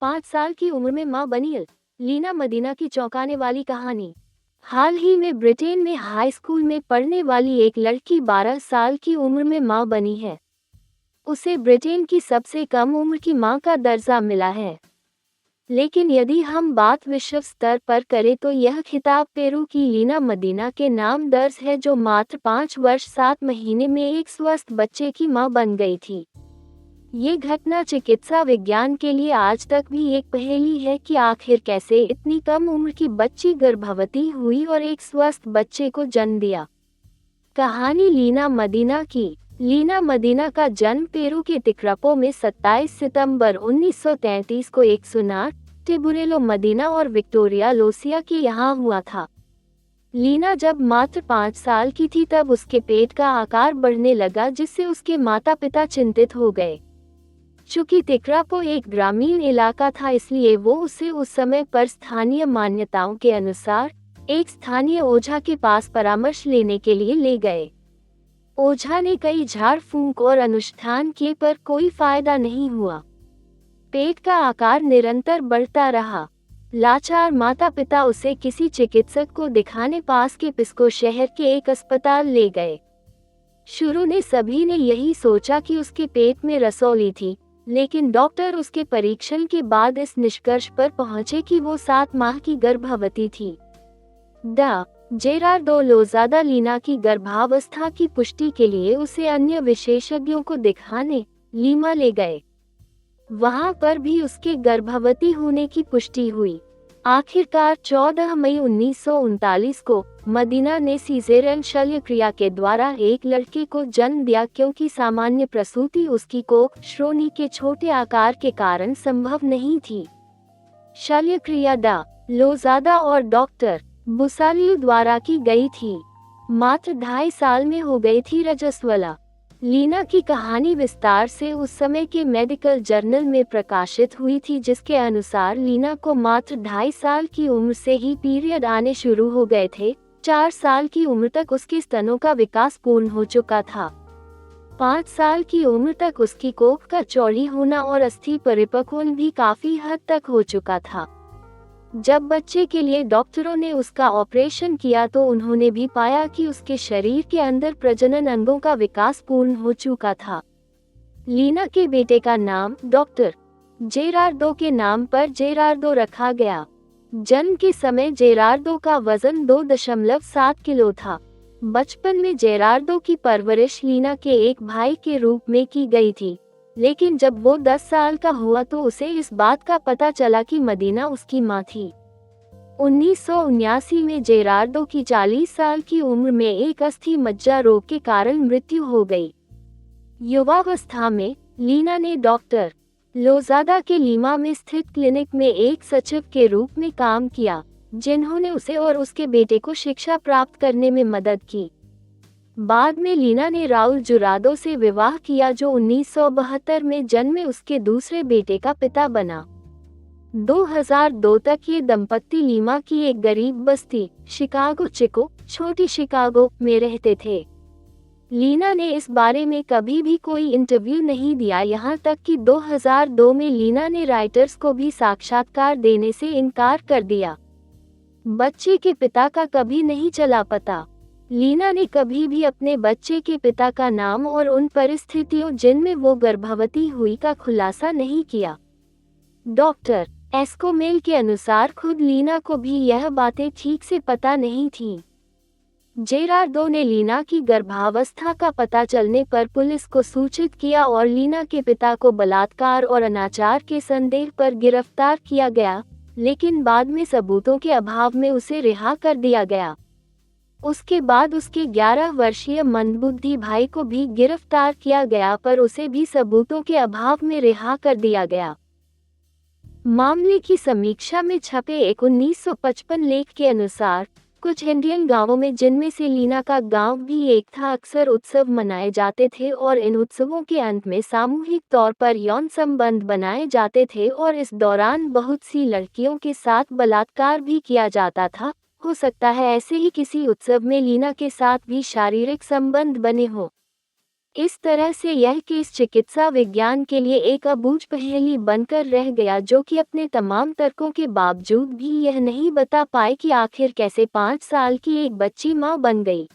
5 साल की उम्र में मां बनी लीना मदीना की चौंकाने वाली कहानी। हाल ही में ब्रिटेन में हाई स्कूल में पढ़ने वाली एक लड़की 12 साल की उम्र में मां बनी है। उसे ब्रिटेन की सबसे कम उम्र की मां का दर्जा मिला है। लेकिन यदि हम बात विश्व स्तर पर करें तो यह खिताब पेरू की लीना मदीना के नाम दर्ज है, जो मात्र 5 वर्ष 7 महीने में एक स्वस्थ बच्चे की मां बन गई थी। ये घटना चिकित्सा विज्ञान के लिए आज तक भी एक पहेली है कि आखिर कैसे इतनी कम उम्र की बच्ची गर्भवती हुई और एक स्वस्थ बच्चे को जन्म दिया। कहानी लीना मदीना की। लीना मदीना का जन्म पेरू के तिक्रापो में 27 सितंबर 1933 को एक सुनार टिबुरेलो मदीना और विक्टोरिया लोसिया के यहाँ हुआ था। लीना जब मात्र 5 साल की थी तब उसके पेट का आकार बढ़ने लगा, जिससे उसके माता पिता चिंतित हो गए। चूंकि तिक्रापो एक ग्रामीण इलाका था, इसलिए वो उसे उस समय पर स्थानीय मान्यताओं के अनुसार एक स्थानीय ओझा के पास परामर्श लेने के लिए ले गए। ओझा ने कई झाड़ फूंक और अनुष्ठान किए पर कोई फायदा नहीं हुआ। पेट का आकार निरंतर बढ़ता रहा। लाचार माता पिता उसे किसी चिकित्सक को दिखाने पास के पिस्को शहर के एक अस्पताल ले गए। शुरू में सभी ने यही सोचा कि उसके पेट में रसौली थी, लेकिन डॉक्टर उसके परीक्षण के बाद इस निष्कर्ष पर पहुंचे कि वो 7 माह की गर्भवती थी। जेरार्डो लोजादा लीना की गर्भावस्था की पुष्टि के लिए उसे अन्य विशेषज्ञों को दिखाने लीमा ले गए। वहां पर भी उसके गर्भवती होने की पुष्टि हुई। आखिरकार 14 मई 1939 को मदीना ने सीजेरियन शल्यक्रिया के द्वारा एक लड़के को जन्म दिया, क्योंकि सामान्य प्रसूति उसकी कोख श्रोणि के छोटे आकार के कारण संभव नहीं थी। शल्यक्रिया लोजादा और डॉक्टर बुसालियो द्वारा की गई थी। मात्र 2.5 साल में हो गई थी रजस्वला। लीना की कहानी विस्तार से उस समय के मेडिकल जर्नल में प्रकाशित हुई थी, जिसके अनुसार लीना को मात्र 2.5 साल की उम्र से ही पीरियड आने शुरू हो गए थे। 4 साल की उम्र तक उसके स्तनों का विकास पूर्ण हो चुका था। 5 साल की उम्र तक उसकी कोख का चौड़ी होना और अस्थि परिपक्वन भी काफी हद तक हो चुका था। जब बच्चे के लिए डॉक्टरों ने उसका ऑपरेशन किया तो उन्होंने भी पाया कि उसके शरीर के अंदर प्रजनन अंगों का विकास पूर्ण हो चुका था। लीना के बेटे का नाम डॉक्टर जेरार्डो के नाम पर जेरार्डो रखा गया। जन्म के समय जेरार्डो का वजन 2.7 किलो था। बचपन में जेरार्डो की परवरिश लीना के एक भाई के रूप में की गई थी, लेकिन जब वो 10 साल का हुआ तो उसे इस बात का पता चला कि मदीना उसकी मां थी। 1979 में जेरार्डो की 40 साल की उम्र में एक अस्थि मज्जा रोग के कारण मृत्यु हो गई। युवावस्था में लीना ने डॉक्टर लोजादा के लीमा में स्थित क्लिनिक में एक सचिव के रूप में काम किया, जिन्होंने उसे और उसके बेटे को शिक्षा प्राप्त करने में मदद की। बाद में लीना ने राउल जुरादो से विवाह किया, जो 1972 में जन्मे उसके दूसरे बेटे का पिता बना। 2002 तक ये दंपत्ति लीमा की एक गरीब बस्ती शिकागो चिको, छोटी शिकागो में रहते थे। लीना ने इस बारे में कभी भी कोई इंटरव्यू नहीं दिया, यहाँ तक कि 2002 में लीना ने राइटर्स को भी साक्षात्कार देने से इनकार कर दिया। बच्चे के पिता का कभी नहीं चला पता। लीना ने कभी भी अपने बच्चे के पिता का नाम और उन परिस्थितियों जिनमें वो गर्भवती हुई का खुलासा नहीं किया। डॉक्टर एस्कोमेल के अनुसार खुद लीना को भी यह बातें ठीक से पता नहीं थीं। जेरार्डो ने लीना की गर्भावस्था का पता चलने पर पुलिस को सूचित किया और लीना के पिता को बलात्कार और अनाचार के संदेह पर गिरफ्तार किया गया, लेकिन बाद में सबूतों के अभाव में उसे रिहा कर दिया गया। उसके बाद उसके 11 वर्षीय मंदबुद्धि भाई को भी गिरफ्तार किया गया, पर उसे भी सबूतों के अभाव में रिहा कर दिया गया। मामले की समीक्षा में छपे एक 1955 लेख के अनुसार कुछ इंडियन गांवों में, जिनमें से लीना का गांव भी एक था, अक्सर उत्सव मनाए जाते थे और इन उत्सवों के अंत में सामूहिक तौर पर यौन संबंध बनाए जाते थे और इस दौरान बहुत सी लड़कियों के साथ बलात्कार भी किया जाता था। हो सकता है ऐसे ही किसी उत्सव में लीना के साथ भी शारीरिक संबंध बने हों। इस तरह से यह केस चिकित्सा विज्ञान के लिए एक अबूझ पहेली बनकर रह गया, जो कि अपने तमाम तर्कों के बावजूद भी यह नहीं बता पाए कि आखिर कैसे 5 साल की एक बच्ची मां बन गई।